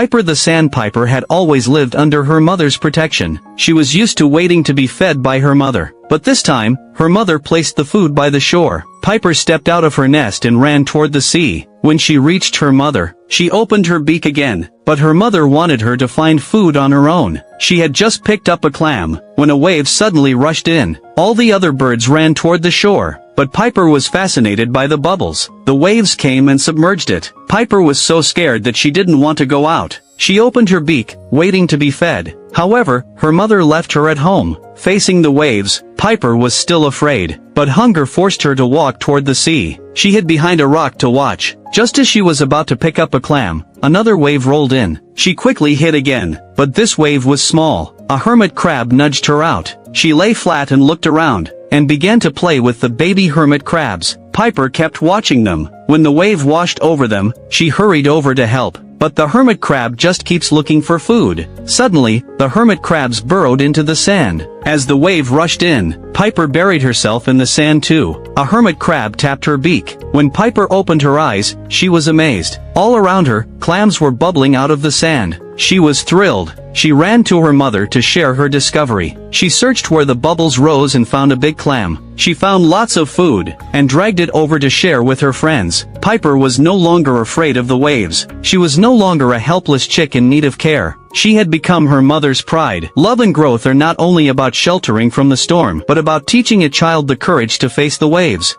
Piper the sandpiper had always lived under her mother's protection. She was used to waiting to be fed by her mother. But this time, her mother placed the food by the shore. Piper stepped out of her nest and ran toward the sea. When she reached her mother, she opened her beak again, but her mother wanted her to find food on her own. She had just picked up a clam, when a wave suddenly rushed in. All the other birds ran toward the shore, but Piper was fascinated by the bubbles. The waves came and submerged it. Piper was so scared that she didn't want to go out. She opened her beak, waiting to be fed. However, her mother left her at home. Facing the waves, Piper was still afraid, but hunger forced her to walk toward the sea. She hid behind a rock to watch. Just as she was about to pick up a clam, another wave rolled in. She quickly hid again, but this wave was small. A hermit crab nudged her out. She lay flat and looked around, and began to play with the baby hermit crabs. Piper kept watching them. When the wave washed over them, she hurried over to help. But the hermit crab just keeps looking for food. Suddenly, the hermit crabs burrowed into the sand. As the wave rushed in, Piper buried herself in the sand too. A hermit crab tapped her beak. When Piper opened her eyes, she was amazed. All around her, clams were bubbling out of the sand. She was thrilled. She ran to her mother to share her discovery. She searched where the bubbles rose and found a big clam. She found lots of food, and dragged it over to share with her friends. Piper was no longer afraid of the waves. She was no longer a helpless chick in need of care. She had become her mother's pride. Love and growth are not only about sheltering from the storm, but about teaching a child the courage to face the waves.